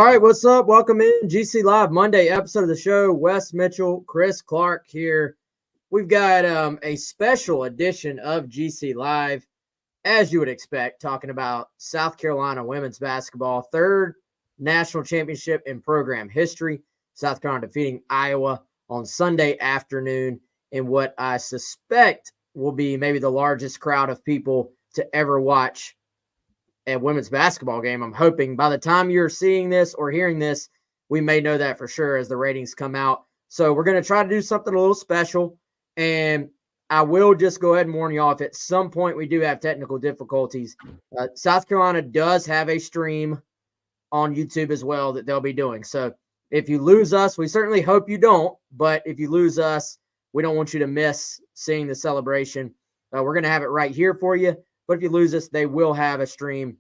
All right, what's up? Welcome in GC Live Monday episode of the show. Wes Mitchell, Chris Clark here. We've got a special edition of GC Live, as you would expect, talking about South Carolina women's basketball, third national championship in program history. South Carolina defeating Iowa on Sunday afternoon in what I suspect will be maybe the largest crowd of people to ever watch a women's basketball game. I'm hoping by the time you're seeing this or hearing this, we may know that for sure as the ratings come out. So we're going to try to do something a little special. And I will just go ahead and warn you all, if at some point we do have technical difficulties, South Carolina does have a stream on YouTube as well that they'll be doing. So if you lose us, we certainly hope you don't. But if you lose us, we don't want you to miss seeing the celebration. We're going to have it right here for you. But if you lose us, they will have a stream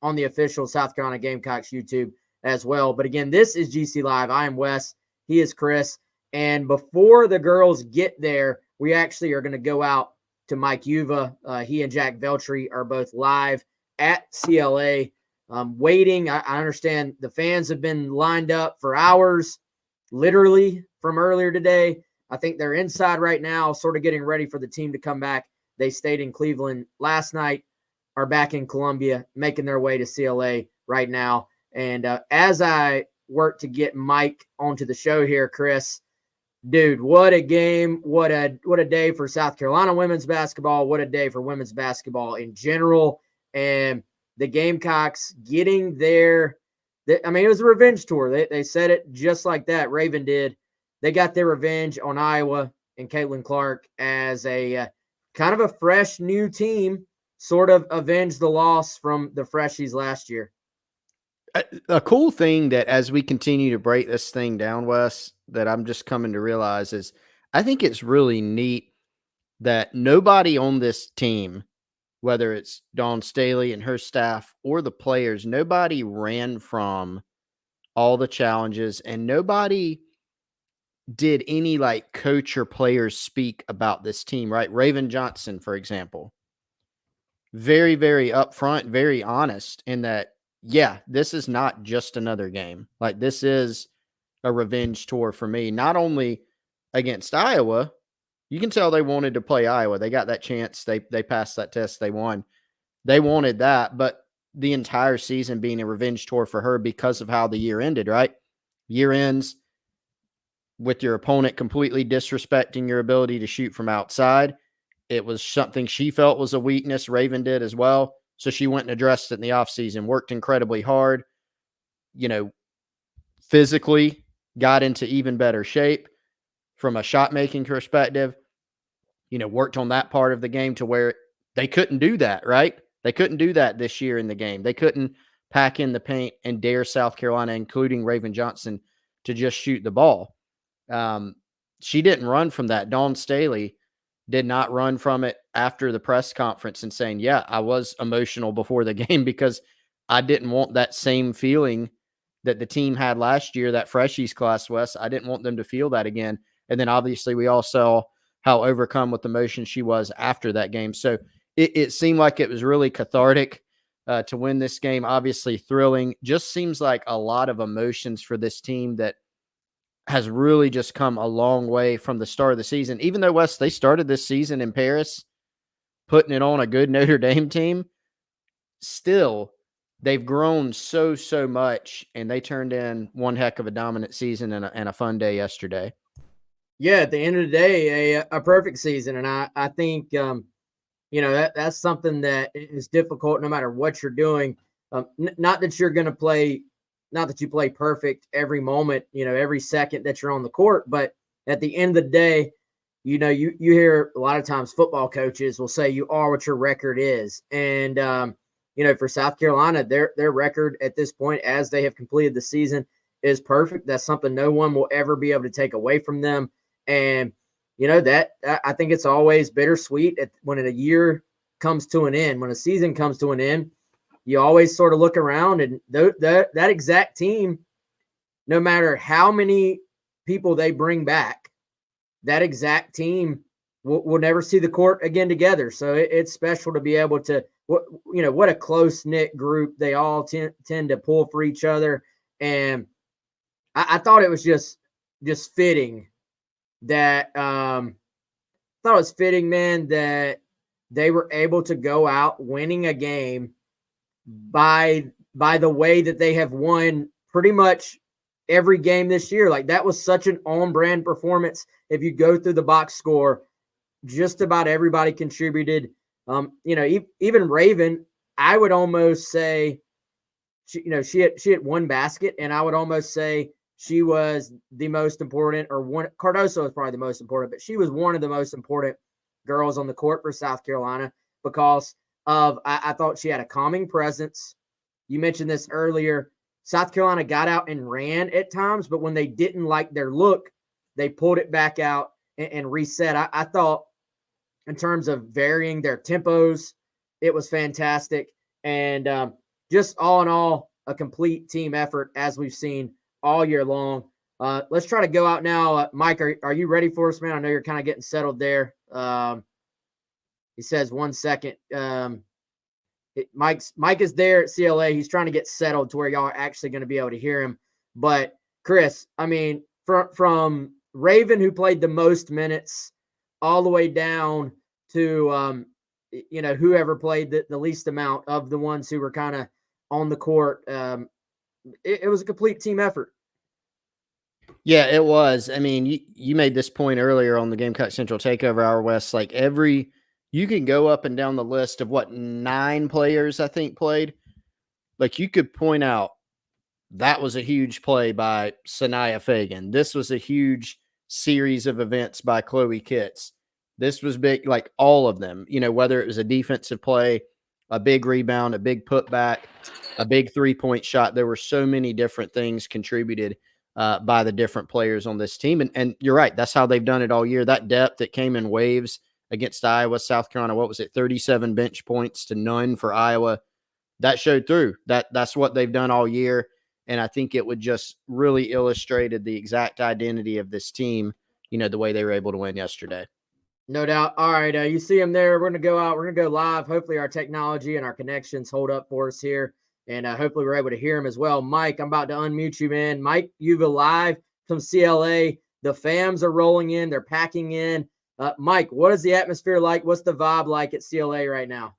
on the official South Carolina Gamecocks YouTube as well. But again, this is GC Live. I am Wes. He is Chris. And before the girls get there, we actually are going to go out to Mike Yuva. He and Jack Veltri are both live at CLA waiting. I understand the fans have been lined up for hours, literally from earlier today. I think they're inside right now, sort of getting ready for the team to come back. They stayed in Cleveland last night, are back in Columbia, making their way to CLA right now. And as I work to get Mike onto the show here, Chris, dude, what a game. What a day for South Carolina women's basketball. What a day for women's basketball in general. And the Gamecocks getting there. I mean, it was a revenge tour. They said it just like that. Raven did. They got their revenge on Iowa and Caitlin Clark as a kind of a fresh new team, sort of avenged the loss from the freshies last year. A cool thing that as we continue to break this thing down, Wes, that I'm just coming to realize is I think it's really neat that nobody on this team, whether it's Dawn Staley and her staff or the players, nobody ran from all the challenges and nobody did any like coach or players speak about this team, right? Raven Johnson, for example, very, very upfront, very honest in that, yeah, this is not just another game. Like this is a revenge tour for me, not only against Iowa. You can tell they wanted to play Iowa. They got that chance. They passed that test. They won. They wanted that, but the entire season being a revenge tour for her because of how the year ended, right? Year ends with your opponent completely disrespecting your ability to shoot from outside. It was something she felt was a weakness. Raven did as well. So she went and addressed it in the offseason, worked incredibly hard, physically got into even better shape from a shot-making perspective, worked on that part of the game to where they couldn't do that, right? They couldn't do that this year in the game. They couldn't pack in the paint and dare South Carolina, including Raven Johnson, to just shoot the ball. She didn't run from that. Dawn Staley did not run from it after the press conference and saying, yeah, I was emotional before the game because I didn't want that same feeling that the team had last year, that freshies class, Wes. I didn't want them to feel that again. And then obviously we all saw how overcome with emotion she was after that game. So it seemed like it was really cathartic to win this game. Obviously thrilling. Just seems like a lot of emotions for this team that has really just come a long way from the start of the season. Even though, Wes, they started this season in Paris, putting it on a good Notre Dame team, still, they've grown so much, and they turned in one heck of a dominant season and a fun day yesterday. Yeah, at the end of the day, a perfect season. And I think, that's something that is difficult no matter what you're doing. Not that you're going to play – not that you play perfect every moment, every second that you're on the court, but at the end of the day, you hear a lot of times football coaches will say you are what your record is. And, for South Carolina, their record at this point, as they have completed the season, is perfect. That's something no one will ever be able to take away from them. And, that I think it's always bittersweet when a year comes to an end, when a season comes to an end. You always sort of look around and that exact team, no matter how many people they bring back, that exact team will never see the court again together. So it's special to be able to, what a close-knit group. They all tend to pull for each other. And I thought it was just fitting that thought it was fitting, man, that they were able to go out winning a game by the way that they have won pretty much every game this year. Like, that was such an on-brand performance. If you go through the box score, just about everybody contributed. Even Raven, I would almost say, she had one basket, and I would almost say she was the most important, or one. Cardoso was probably the most important, but she was one of the most important girls on the court for South Carolina because of, I thought she had a calming presence. You mentioned this earlier. South Carolina got out and ran at times, but when they didn't like their look, they pulled it back out and reset. I thought in terms of varying their tempos, it was fantastic. And just all in all, a complete team effort as we've seen all year long. Let's try to go out now. Mike, are you ready for us, man? I know you're kind of getting settled there. He says 1 second. Mike is there at CLA. He's trying to get settled to where y'all are actually going to be able to hear him. But Chris, I mean, from Raven, who played the most minutes, all the way down to whoever played the least amount of the ones who were kind of on the court. It was a complete team effort. Yeah, it was. I mean, you made this point earlier on the Gamecock Central Takeover Hour, West. Like, you can go up and down the list of 9 players I think played. Like, you could point out that was a huge play by Sanaya Fagan. This was a huge series of events by Chloe Kitts. This was big, like all of them, whether it was a defensive play, a big rebound, a big putback, a big 3-point shot. There were so many different things contributed by the different players on this team. And you're right. That's how they've done it all year. That depth that came in waves against Iowa, South Carolina, what was it? 37 bench points to none for Iowa. That showed through. That's what they've done all year. And I think it would just really illustrated the exact identity of this team, the way they were able to win yesterday. No doubt. All right. You see them there. We're going to go out. We're going to go live. Hopefully our technology and our connections hold up for us here. And hopefully we're able to hear him as well. Mike, I'm about to unmute you, man. Mike, you've live from CLA. The fams are rolling in. They're packing in. Mike, what is the atmosphere like? What's the vibe like at CLA right now?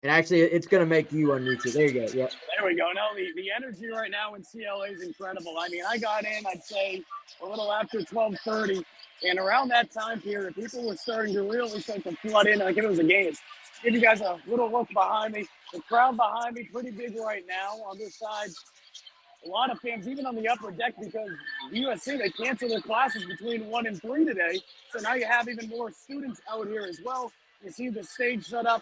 And actually, it's going to make you unmute you. There you go. Yep. There we go. No, the energy right now in CLA is incredible. I mean, I got in, I'd say, a little after 12:30. And around that time period, people were starting to really start to flood in like if it was a game. Give you guys a little look behind me. The crowd behind me, pretty big right now. On this side, a lot of fans, even on the upper deck, because USC, they canceled their classes between 1 and 3 today. So now you have even more students out here as well. You see the stage set up.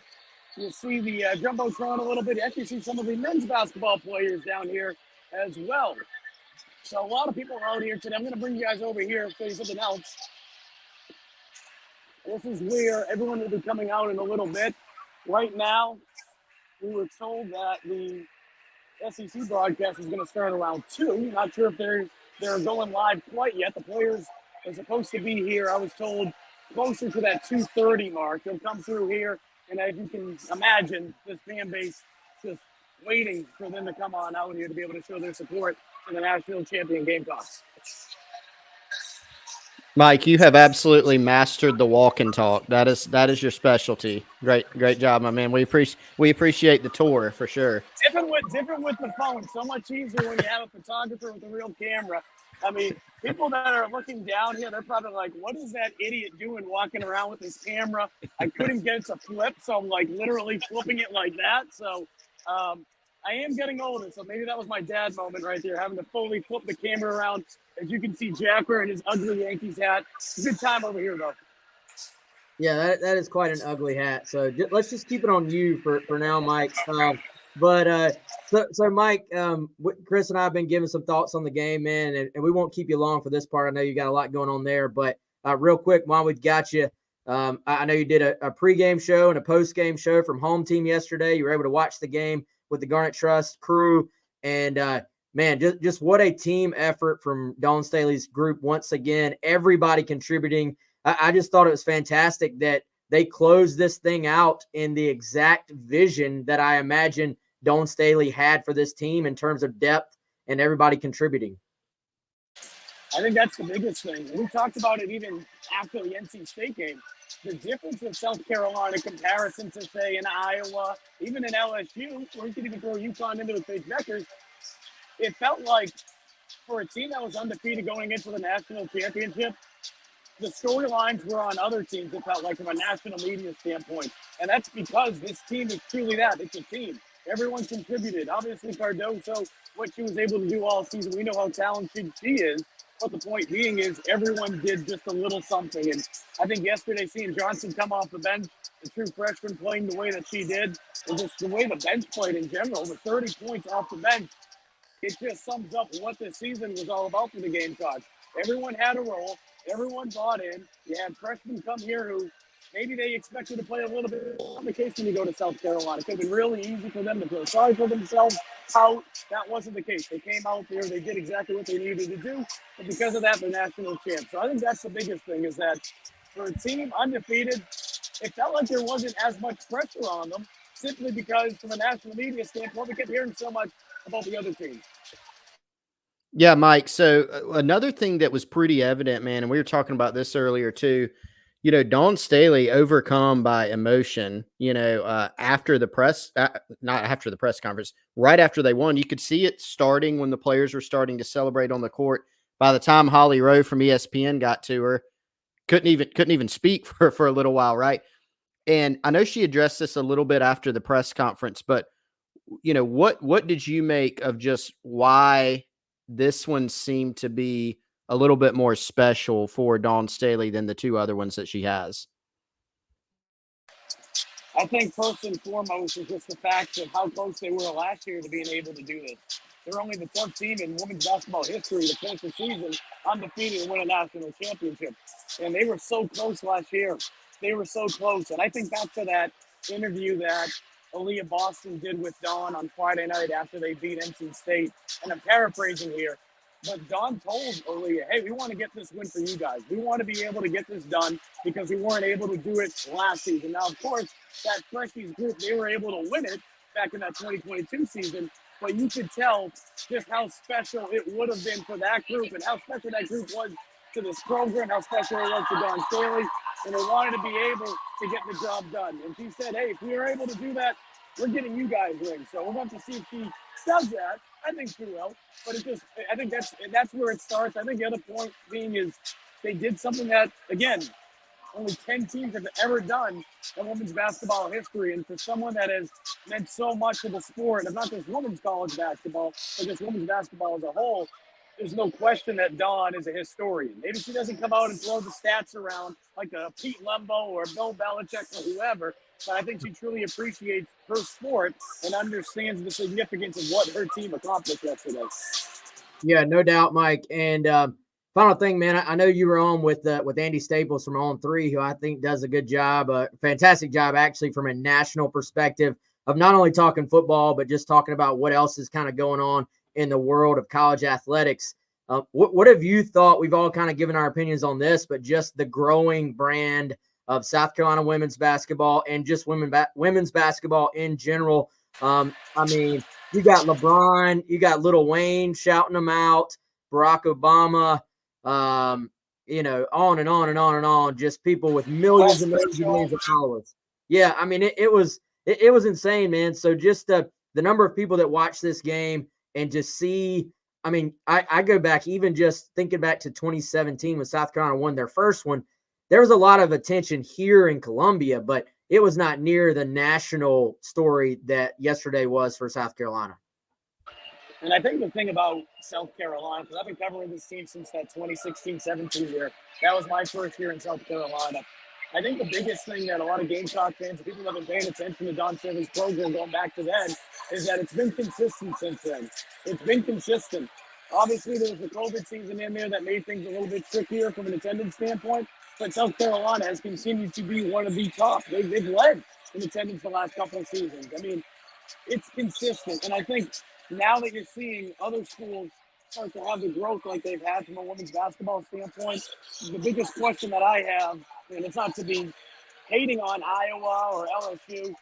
You see the Jumbotron a little bit. You actually see some of the men's basketball players down here as well. So a lot of people are out here today. I'm going to bring you guys over here and show you something else. This is where everyone will be coming out in a little bit. Right now, we were told that the SEC broadcast is going to start around 2. Not sure if they're going live quite yet. The players are supposed to be here, I was told, closer to that 2:30 mark. They'll come through here, and as you can imagine, this fan base just waiting for them to come on out here to be able to show their support to the national champion Gamecocks. Mike, you have absolutely mastered the walk and talk. That is your specialty. Great job, my man. We appreciate the tour for sure. Different with the phone. So much easier when you have a photographer with a real camera. I mean, people that are looking down here, they're probably like, what is that idiot doing walking around with his camera? I couldn't get it to flip, so I'm like literally flipping it like that. So I am getting older, so maybe that was my dad moment right there, having to fully flip the camera around. As you can see, Jack wearing his ugly Yankees hat. It's a good time over here, though. Yeah, that is quite an ugly hat. So let's just keep it on you for now, Mike. So Mike, Chris and I have been giving some thoughts on the game, man, and we won't keep you long for this part. I know you got a lot going on there, but real quick, while we've got you, I know you did a pregame show and a postgame show from home team yesterday. You were able to watch the game with the Garnet Trust crew, and man, just what a team effort from Dawn Staley's group once again. Everybody contributing. I just thought it was fantastic that they closed this thing out in the exact vision that I imagine Dawn Staley had for this team in terms of depth and everybody contributing? I think that's the biggest thing. We talked about it even after the NC State game. The difference with South Carolina comparison to, say, in Iowa, even in LSU, or you could even throw UConn into the Paige Beckers, it felt like for a team that was undefeated going into the national championship, the storylines were on other teams, it felt like, from a national media standpoint. And that's because this team is truly that. It's a team. Everyone contributed. Obviously, Cardoso, what she was able to do all season, we know how talented she is. But the point being is everyone did just a little something. And I think yesterday seeing Johnson come off the bench, the true freshman playing the way that she did, and just the way the bench played in general, with 30 points off the bench, it just sums up what this season was all about for the Gamecocks. Everyone had a role. Everyone bought in. You had freshmen come here who maybe they expected to play a little bit on the case when you go to South Carolina. It could have been really easy for them to feel sorry for themselves out. That wasn't the case. They came out there. They did exactly what they needed to do. And because of that, they're national champs. So I think that's the biggest thing, is that for a team undefeated, it felt like there wasn't as much pressure on them, simply because from a national media standpoint, we kept hearing so much about the other teams. Yeah, Mike. So another thing that was pretty evident, man, and we were talking about this earlier too, Dawn Staley overcome by emotion, after the press, not after the press conference, right after they won. You could see it starting when the players were starting to celebrate on the court. By the time Holly Rowe from ESPN got to her, couldn't even speak for a little while, right? And I know she addressed this a little bit after the press conference, but what did you make of just why this one seemed to be a little bit more special for Dawn Staley than the two other ones that she has? I think first and foremost is just the fact of how close they were last year to being able to do this. They're only the 10th team in women's basketball history to finish the season undefeated and win a national championship. And they were so close last year. They were so close. And I think back to that interview that Aaliyah Boston did with Dawn on Friday night after they beat NC State. And I'm paraphrasing here, but Dawn told Aaliyah, hey, we want to get this win for you guys. We want to be able to get this done because we weren't able to do it last season. Now, of course, that Freshies group, they were able to win it back in that 2022 season. But you could tell just how special it would have been for that group and how special that group was to this program, how special it was to Dawn Staley. And they wanted to be able to get the job done. And she said, hey, if we are able to do that, we're getting you guys rings. So we're going to see if she does that. I think she will. But I think that's where it starts. I think the other point being is they did something that, again, only 10 teams have ever done in women's basketball history. And for someone that has meant so much to the sport, and not just women's college basketball, but just women's basketball as a whole, there's no question that Dawn is a historian. Maybe she doesn't come out and throw the stats around like a Pete Lembo or Bill Belichick or whoever, but I think she truly appreciates her sport and understands the significance of what her team accomplished yesterday. Yeah, no doubt, Mike. And final thing, man, I know you were on with Andy Staples from On 3, who I think does a good job, a fantastic job actually from a national perspective of not only talking football, but just talking about what else is kind of going on in the world of college athletics. What have you thought? We've all kind of given our opinions on this, but just the growing brand of South Carolina women's basketball and just women's basketball in general. I mean, you got LeBron, you got Lil Wayne shouting them out, Barack Obama, on and on and on and on. Just people with millions and millions of followers. Yeah, I mean, it was insane, man. So just the number of people that watch this game and just see. I mean, I go back, even just thinking back to 2017 when South Carolina won their first one. There was a lot of attention here in Columbia, but it was not near the national story that yesterday was for South Carolina. And I think the thing about South Carolina, because I've been covering this team since that 2016-17 year, that was my first year in South Carolina. I think the biggest thing that a lot of Gamecock fans and people that have been paying attention to Dawn Staley's program going back to then is that it's been consistent since then. It's been consistent. Obviously, there was the COVID season in there that made things a little bit trickier from an attendance standpoint, but South Carolina has continued to be one of the top. They've led in attendance the last couple of seasons. I mean, it's consistent. And I think now that you're seeing other schools start to have the growth like they've had from a women's basketball standpoint, the biggest question that I have, and it's not to be hating on Iowa or LSU,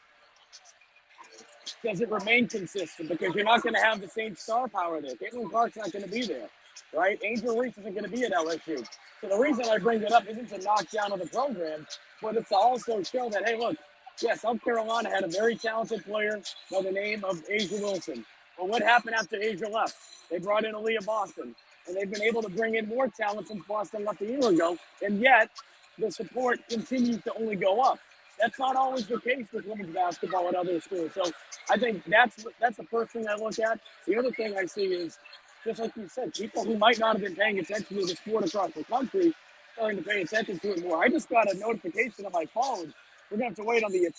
does it remain consistent? Because you're not going to have the same star power there. Caitlin Clark's not going to be there, right? Angel Reese isn't going to be at LSU. So the reason I bring it up isn't to knock down on the program, but it's to also show that, hey, look, yeah, South Carolina had a very talented player by the name of Asia Wilson. But what happened after Asia left? They brought in Aaliyah Boston, and they've been able to bring in more talent since Boston left a year ago, and yet the support continues to only go up. That's not always the case with women's basketball at other schools. So I think that's the first thing I look at. The other thing I see is, just like you said, people who might not have been paying attention to the sport across the country starting to pay attention to it more. I just got a notification on my phone. We're going to have to wait on the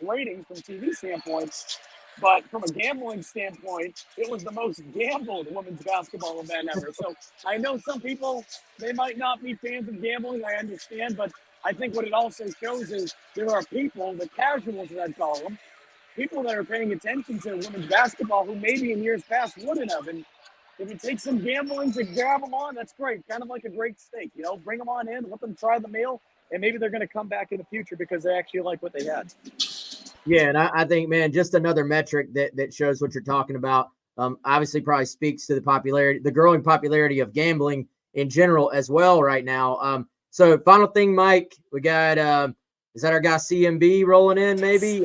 ratings from TV standpoint. But from a gambling standpoint, it was the most gambled women's basketball event ever. So I know some people, they might not be fans of gambling. I understand. But I think what it also shows is there are people, the casuals, as I call them, people that are paying attention to women's basketball who maybe in years past wouldn't have. And if it takes some gambling to grab them on, that's great. Kind of like a great steak, bring them on in, let them try the meal, and maybe they're going to come back in the future because they actually like what they had. Yeah, and I think, man, just another metric that shows what you're talking about. Obviously, probably speaks to the growing popularity of gambling in general as well right now. So, final thing, Mike, we got is that our guy CMB rolling in? Maybe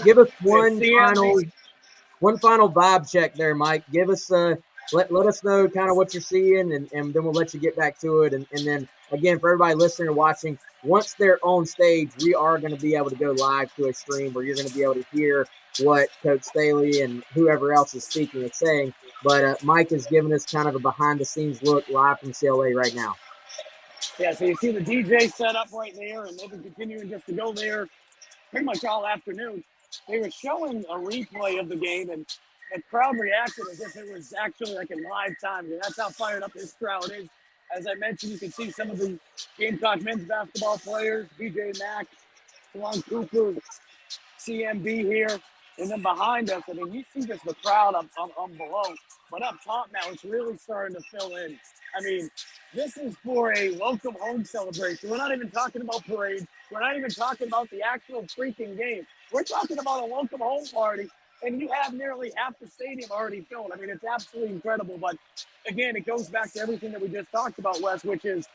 give us one final vibe check there, Mike. Give us let us know kind of what you're seeing, and then we'll let you get back to it. And then again, for everybody listening or watching, once they're on stage, we are going to be able to go live to a stream where you're going to be able to hear what Coach Staley and whoever else is speaking is saying. But Mike is giving us kind of a behind-the-scenes look live from CLA right now. Yeah, so you see the DJ set up right there, and they've been continuing just to go there pretty much all afternoon. They were showing a replay of the game, and the crowd reacted as if it was actually like in live time. And that's how fired up this crowd is. As I mentioned, you can see some of the Gamecock men's basketball players, BJ Mack, Talon Cooper, CMB here. And then behind us, I mean, you see just the crowd up below. But up top now, it's really starting to fill in. I mean, this is for a welcome home celebration. We're not even talking about parades. We're not even talking about the actual freaking game. We're talking about a welcome home party, and you have nearly half the stadium already filled. I mean, it's absolutely incredible. But again, it goes back to everything that we just talked about, Wes, which is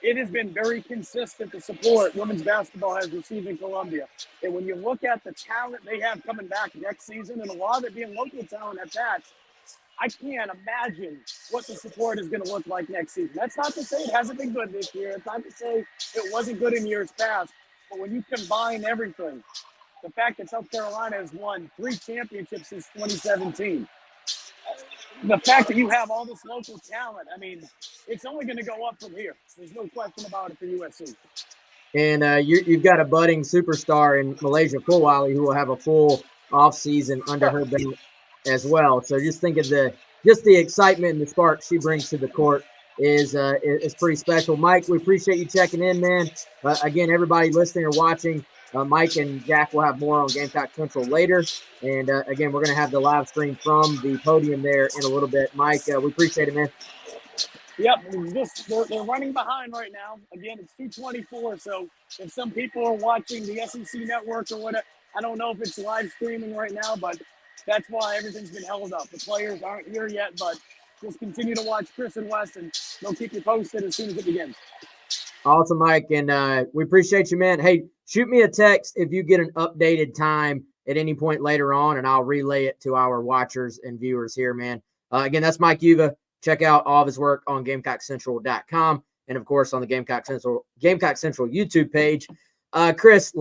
it has been very consistent, the support women's basketball has received in Columbia. And when you look at the talent they have coming back next season, and a lot of it being local talent at that, I can't imagine what the support is going to look like next season. That's not to say it hasn't been good this year. It's not to say it wasn't good in years past. But when you combine everything, the fact that South Carolina has won 3 championships since 2017, the fact that you have all this local talent, I mean, it's only going to go up from here. There's no question about it for USC. And you've got a budding superstar in Malaysia Fulwiley who will have a full offseason under her belt as well. So just think of the excitement and the spark she brings to the court is pretty special. Mike, we appreciate you checking in, man. Again, everybody listening or watching, Mike and Jack will have more on Gamecock Central later. And again, we're going to have the live stream from the podium there in a little bit. Mike, we appreciate it, man. Yep, they're running behind right now. Again, it's 2:24. So if some people are watching the SEC network or whatever, I don't know if it's live streaming right now, but that's why everything's been held up. The players aren't here yet, but just continue to watch Chris and Wes, and they'll keep you posted as soon as it begins. Awesome, Mike, and we appreciate you, man. Hey, shoot me a text if you get an updated time at any point later on, and I'll relay it to our watchers and viewers here, man. Again, that's Mike Uva. Check out all of his work on GamecockCentral.com and, of course, on the Gamecock Central YouTube page. Chris,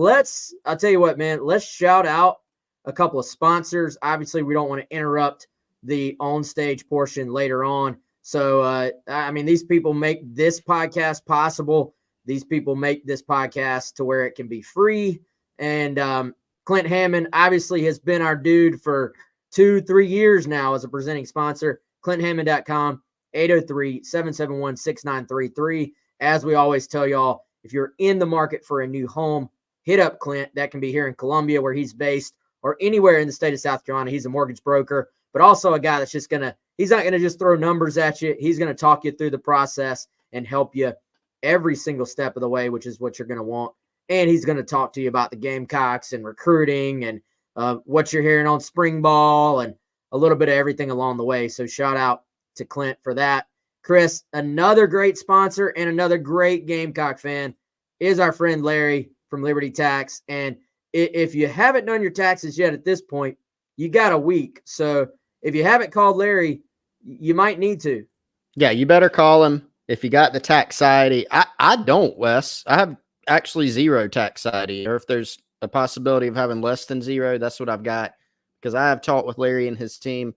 I'll tell you what, man, let's shout out a couple of sponsors. Obviously, we don't want to interrupt the on-stage portion later on. So, I mean, these people make this podcast possible. These people make this podcast to where it can be free. And Clint Hammond obviously has been our dude for 2-3 years now as a presenting sponsor. clint.hammond.com, 803-771-6933. As we always tell y'all, if you're in the market for a new home, hit up Clint. That can be here in Columbia where he's based or anywhere in the state of South Carolina. He's a mortgage broker, but also a guy that's he's not going to just throw numbers at you. He's going to talk you through the process and help you every single step of the way, which is what you're going to want. And he's going to talk to you about the Gamecocks and recruiting and what you're hearing on spring ball and a little bit of everything along the way. So shout out to Clint for that. Chris, another great sponsor and another great Gamecock fan is our friend Larry from Liberty Tax. And if you haven't done your taxes yet at this point, you got a week. So if you haven't called Larry, you might need to. Yeah, you better call him if you got the taxiety. I don't, Wes. I have actually zero taxiety, or if there's a possibility of having less than zero, that's what I've got, because I have talked with Larry and his team.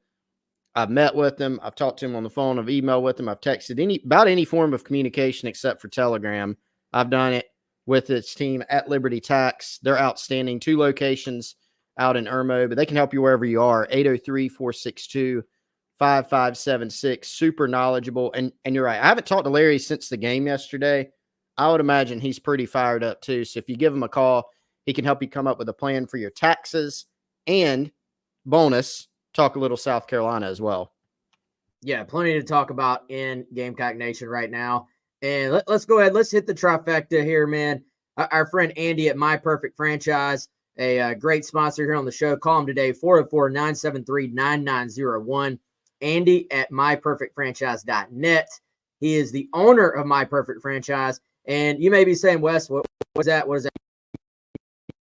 I've met with him. I've talked to him on the phone. I've emailed with him. I've texted about any form of communication except for Telegram. I've done it with his team at Liberty Tax. They're outstanding. 2 locations out in Irmo, but they can help you wherever you are. 803-462-5576. Super knowledgeable. And you're right. I haven't talked to Larry since the game yesterday. I would imagine he's pretty fired up too. So if you give him a call, he can help you come up with a plan for your taxes, and bonus, talk a little South Carolina as well. Yeah, plenty to talk about in Gamecock Nation right now. And let's go ahead. Let's hit the trifecta here, man. Our friend Andy at My Perfect Franchise, a great sponsor here on the show. Call him today, 404-973-9901. Andy at myperfectfranchise.net. He is the owner of My Perfect Franchise. And you may be saying, Wes, what is that? What is that?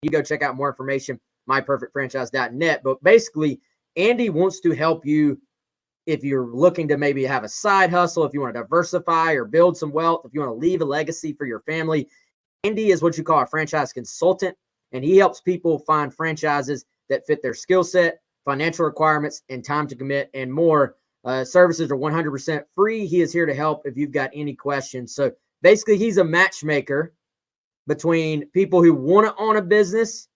You go check out more information, myperfectfranchise.net. But basically, Andy wants to help you if you're looking to maybe have a side hustle, if you want to diversify or build some wealth, if you want to leave a legacy for your family. Andy is what you call a franchise consultant, and he helps people find franchises that fit their skill set, financial requirements, and time to commit, and more. Services are 100% free. He is here to help if you've got any questions. So basically, he's a matchmaker between people who want to own a business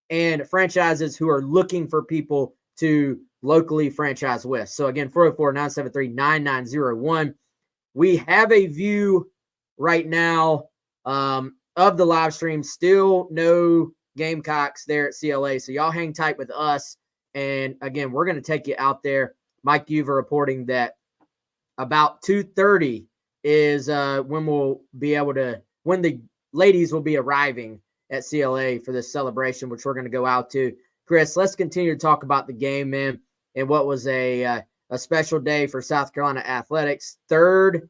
and franchises who are looking for people to locally franchise with. So again, 404-973-9901. We have a view right now of the live stream. Still no Gamecocks there at CLA. So y'all hang tight with us. And again, we're going to take you out there. Mike Uver reporting that about 2:30 is when we'll be able to, when the ladies will be arriving at CLA for this celebration, which we're going to go out to. Chris, let's continue to talk about the game, man, and what was a special day for South Carolina athletics. 3rd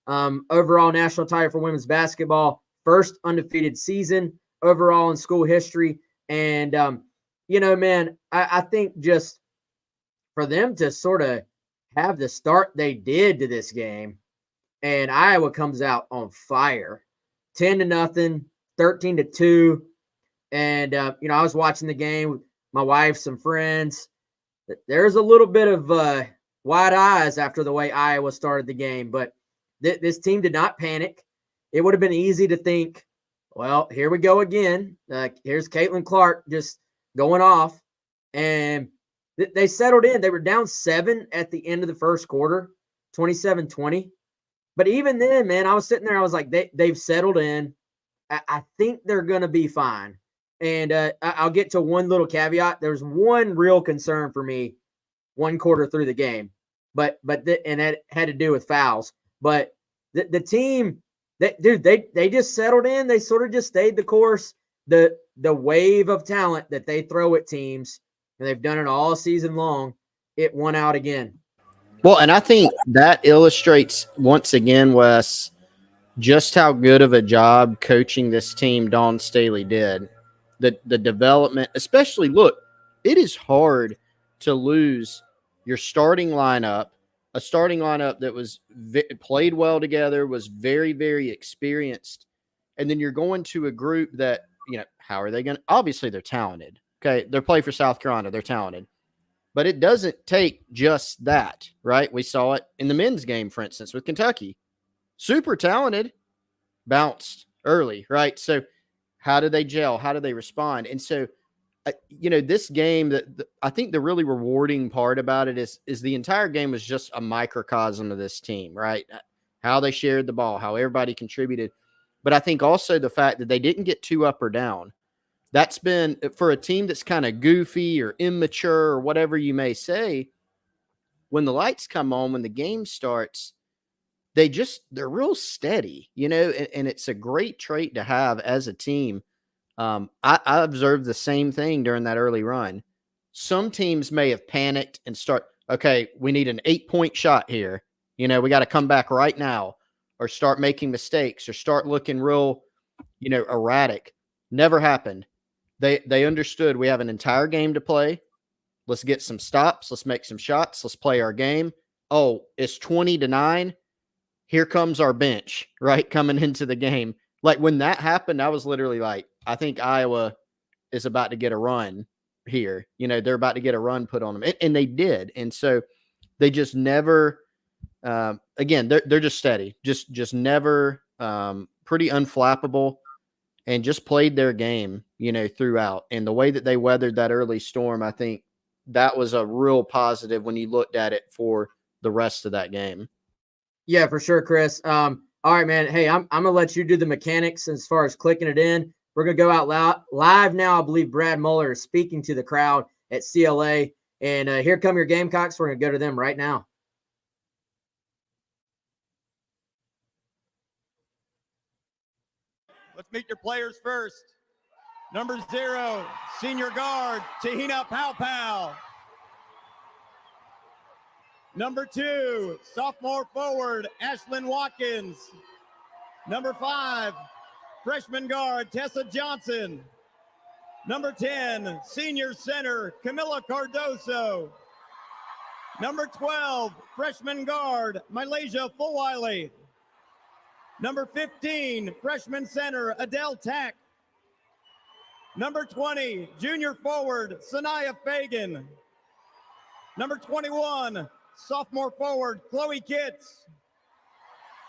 overall national title for women's basketball, 1st undefeated season overall in school history. And, man, I think just for them to sort of have the start they did to this game, and Iowa comes out on fire, 10-0, 13-2. And, I was watching the game with my wife, some friends. There's a little bit of wide eyes after the way Iowa started the game, but this team did not panic. It would have been easy to think, well, here we go again. Here's Caitlin Clark just going off. And they settled in. They were down 7 at the end of the first quarter, 27-20. But even then, man, I was sitting there. I was like, they've settled in. I think they're going to be fine. And I'll get to one little caveat. There's one real concern for me 1 quarter through the game, and that had to do with fouls. But the team, they just settled in. They sort of just stayed the course. The wave of talent that they throw at teams, and they've done it all season long, it won out again. Well, and I think that illustrates once again, Wes, just how good of a job coaching this team Dawn Staley did. The development, especially, look, it is hard to lose your starting lineup, a starting lineup that was played well together, was very, very experienced. And then you're going to a group that, how are they going to, obviously they're talented. Okay. They're playing for South Carolina. They're talented, but it doesn't take just that, right? We saw it in the men's game, for instance, with Kentucky. Super talented, bounced early, right? So how do they gel? How do they respond? And so, this game, I think the really rewarding part about it is the entire game was just a microcosm of this team, right? How they shared the ball, how everybody contributed. But I think also the fact that they didn't get too up or down. That's been, for a team that's kind of goofy or immature or whatever you may say, when the lights come on, when the game starts, they're real steady, and it's a great trait to have as a team. I observed the same thing during that early run. some teams may have panicked and okay, we need an 8-point shot here. We got to come back right now, or start making mistakes, or start looking real, erratic. Never happened. They understood we have an entire game to play. Let's get some stops. Let's make some shots. Let's play our game. Oh, it's 20-9. Here comes our bench, right? Coming into the game. Like when that happened, I was literally like, I think Iowa is about to get a run here. They're about to get a run put on them. And they did. And so they just never, again, they're just steady, just never pretty unflappable, and just played their game, throughout. And the way that they weathered that early storm, I think that was a real positive when you looked at it for the rest of that game. Yeah, for sure, Chris. All right, man. Hey, I'm gonna let you do the mechanics as far as clicking it in. We're gonna go out live now. I believe Brad Muller is speaking to the crowd at CLA, and here come your Gamecocks. We're gonna go to them right now. Let's meet your players first. Number 0, senior guard, Tahina Pow. Number 2, sophomore forward, Ashlyn Watkins. Number 5, freshman guard, Tessa Johnson. Number 10, senior center, Camila Cardoso. Number 12, freshman guard, Malaysia Fulwiley. Number 15, freshman center, Adele Tack. Number 20, junior forward, Sanaya Fagan. Number 21, sophomore forward, Chloe Kitts.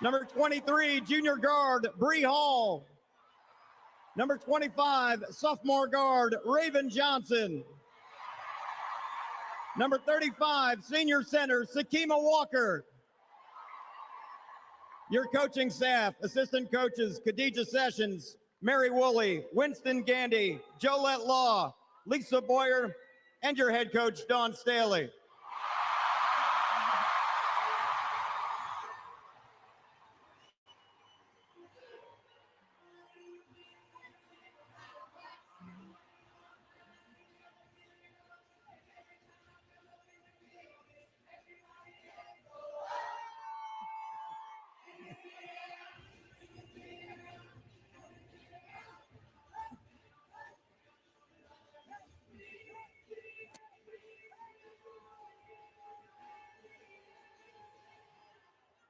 Number 23, junior guard, Bree Hall. Number 25, sophomore guard, Raven Johnson. Number 35, senior center, Sakima Walker. Your coaching staff, assistant coaches, Khadijah Sessions, Mary Woolley, Winston Gandy, Jolette Law, Lisa Boyer, and your head coach, Don Staley.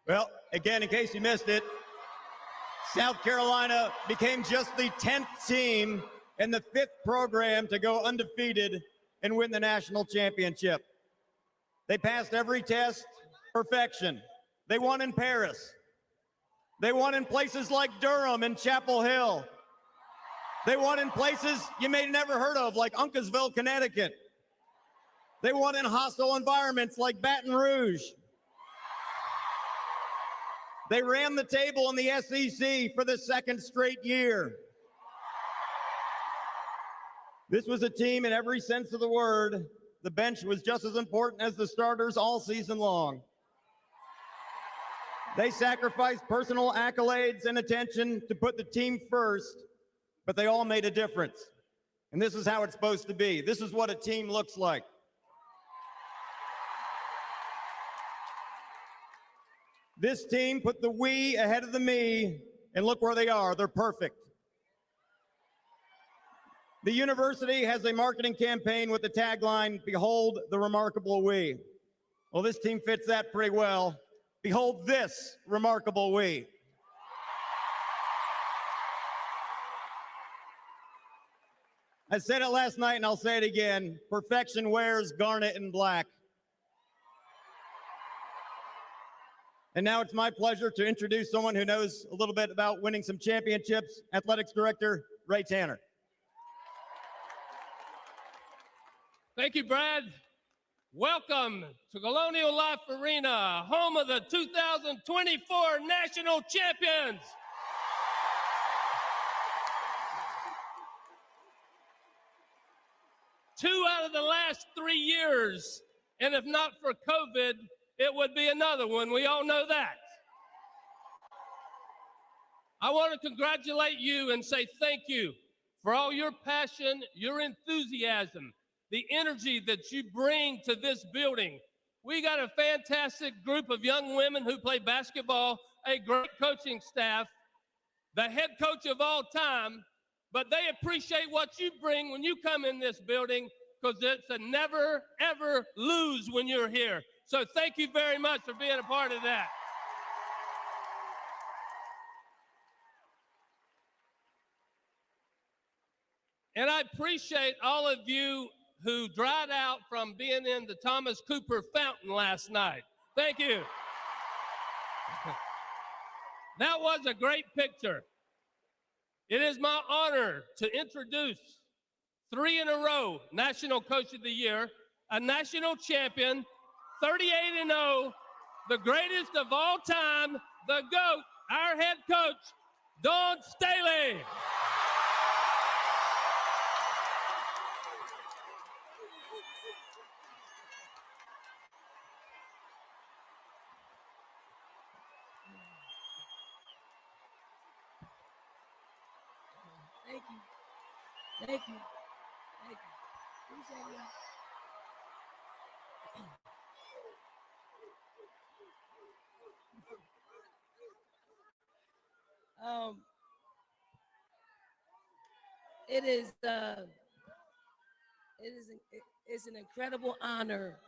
Well, again, in case you missed it, South Carolina became just the 10th team and the 5th program to go undefeated and win the national championship. They passed every test, perfection. They won in Paris. They won in places like Durham and Chapel Hill. They won in places you may have never heard of, like Uncasville, Connecticut. They won in hostile environments like Baton Rouge. They ran the table in the SEC for the 2nd straight year. This was a team in every sense of the word. The bench was just as important as the starters all season long. They sacrificed personal accolades and attention to put the team first, but they all made a difference. And this is how it's supposed to be. This is what a team looks like. This team put the we ahead of the me, and look where they are. They're perfect. The university has a marketing campaign with the tagline, "Behold the remarkable we." Well, this team fits that pretty well. Behold this remarkable we. I said it last night and I'll say it again. Perfection wears garnet and black. And now it's my pleasure to introduce someone who knows a little bit about winning some championships, Athletics Director Ray Tanner. Thank you, Brad. Welcome to Colonial Life Arena, home of the 2024 National Champions. Two out of the last 3 years, and if not for COVID, it would be another one. We all know that. I want to congratulate you and say thank you for all your passion, your enthusiasm, the energy that you bring to this building. We got a fantastic group of young women who play basketball, a great coaching staff, the head coach of all time, but they appreciate what you bring when you come in this building because it's a never, ever lose when you're here. So thank you very much for being a part of that. And I appreciate all of you who dried out from being in the Thomas Cooper Fountain last night. Thank you. That was a great picture. It is my honor to introduce 3 in a row National Coach of the Year, a national champion, 38-0, the greatest of all time, the GOAT, our head coach, Dawn Staley. Thank you. Thank you. Thank you. Appreciate it. It's an incredible honor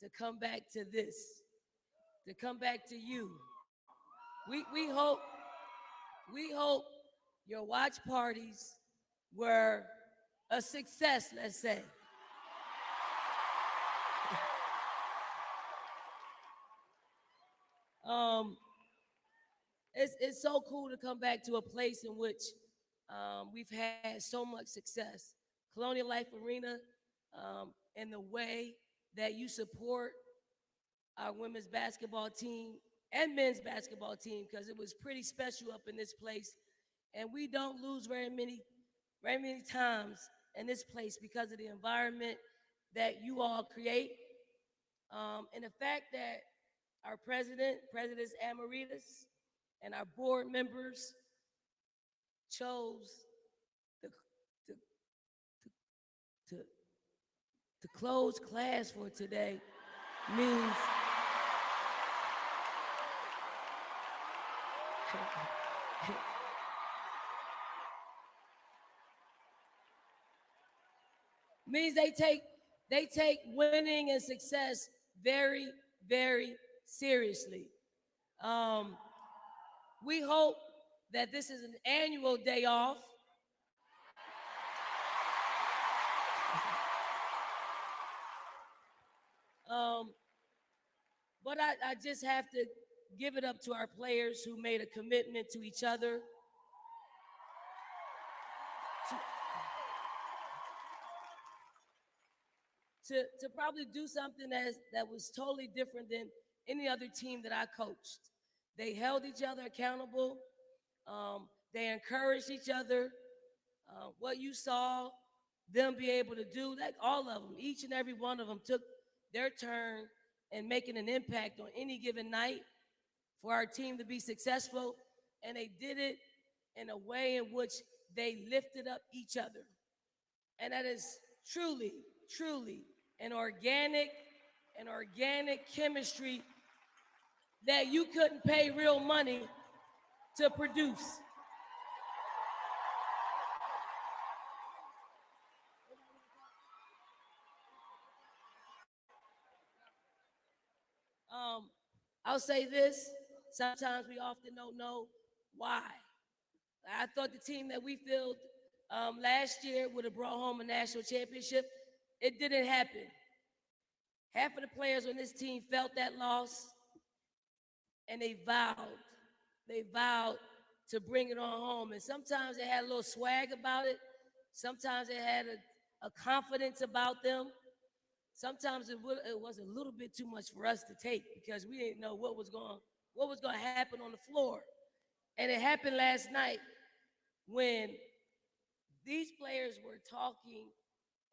to come back to this, to come back to you. We hope your watch parties were a success, let's say. It's so cool to come back to a place in which we've had so much success. Colonial Life Arena, and the way that you support our women's basketball team and men's basketball team, because it was pretty special up in this place. And we don't lose very many times in this place because of the environment that you all create. And the fact that our Presidents Emeritus, and our board members chose to close class for today means they take winning and success very, very seriously. We hope that this is an annual day off. But I just have to give it up to our players who made a commitment to each other. To probably do something that was totally different than any other team that I coached. They held each other accountable. They encouraged each other. What you saw them be able to do, like all of them, each and every one of them took their turn in making an impact on any given night for our team to be successful. And they did it in a way in which they lifted up each other. And that is truly, truly an organic chemistry that you couldn't pay real money to produce. I'll say this, sometimes we often don't know why. I thought the team that we fielded last year would have brought home a national championship. It didn't happen. Half of the players on this team felt that loss, and they vowed to bring it on home. And sometimes they had a little swag about it. Sometimes they had a confidence about them. Sometimes it was a little bit too much for us to take because we didn't know what was going to happen on the floor. And it happened last night when these players were talking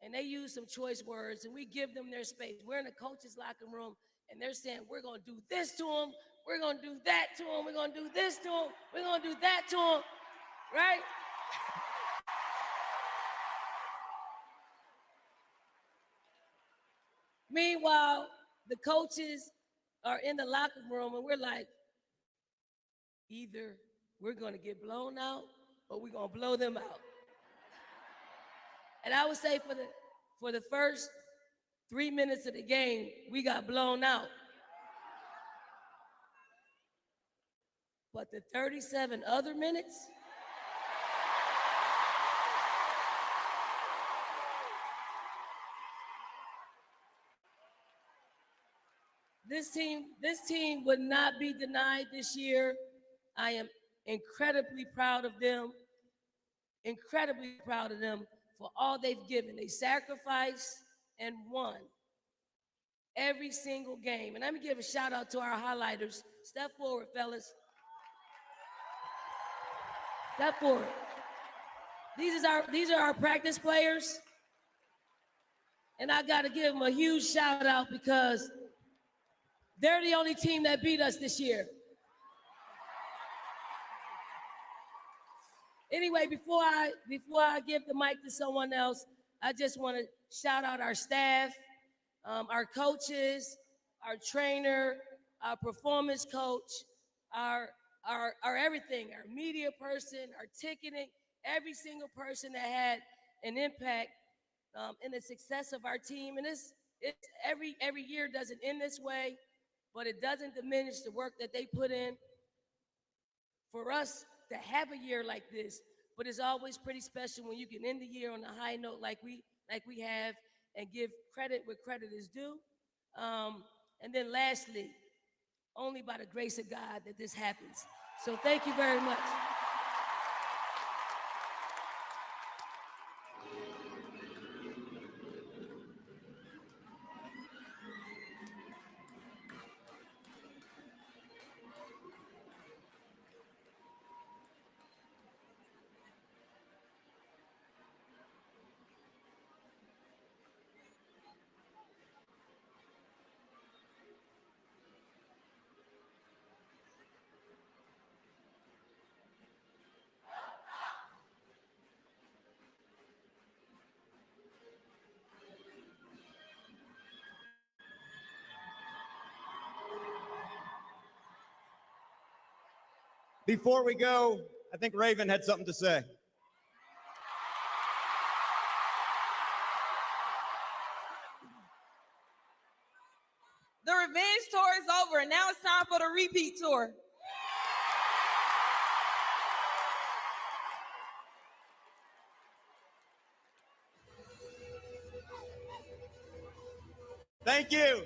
and they used some choice words, and we give them their space. We're in the coach's locker room, and they're saying, we're going to do this to them, we're going to do that to them, we're going to do this to them, we're going to do that to them, right? Meanwhile, the coaches are in the locker room and we're like, either we're going to get blown out or we're going to blow them out. And I would say for the first 3 minutes of the game, we got blown out. But the 37 other minutes, this team would not be denied this year. I am incredibly proud of them for all they've given. They sacrificed and won every single game. And let me give a shout out to our highlighters. Step forward, fellas. Step forward. These are our practice players. And I got to give them a huge shout out because they're the only team that beat us this year. Anyway, before I give the mic to someone else, I just want to shout out our staff, our coaches, our trainer, our performance coach, our everything, our media person, our ticketing, every single person that had an impact in the success of our team. And it's every year doesn't end this way, but it doesn't diminish the work that they put in for us to have a year like this. But it's always pretty special when you can end the year on a high note like we have and give credit where credit is due. And then lastly, only by the grace of God that this happens. So thank you very much. Before we go, I think Raven had something to say. The revenge tour is over, and now it's time for the repeat tour. Thank you.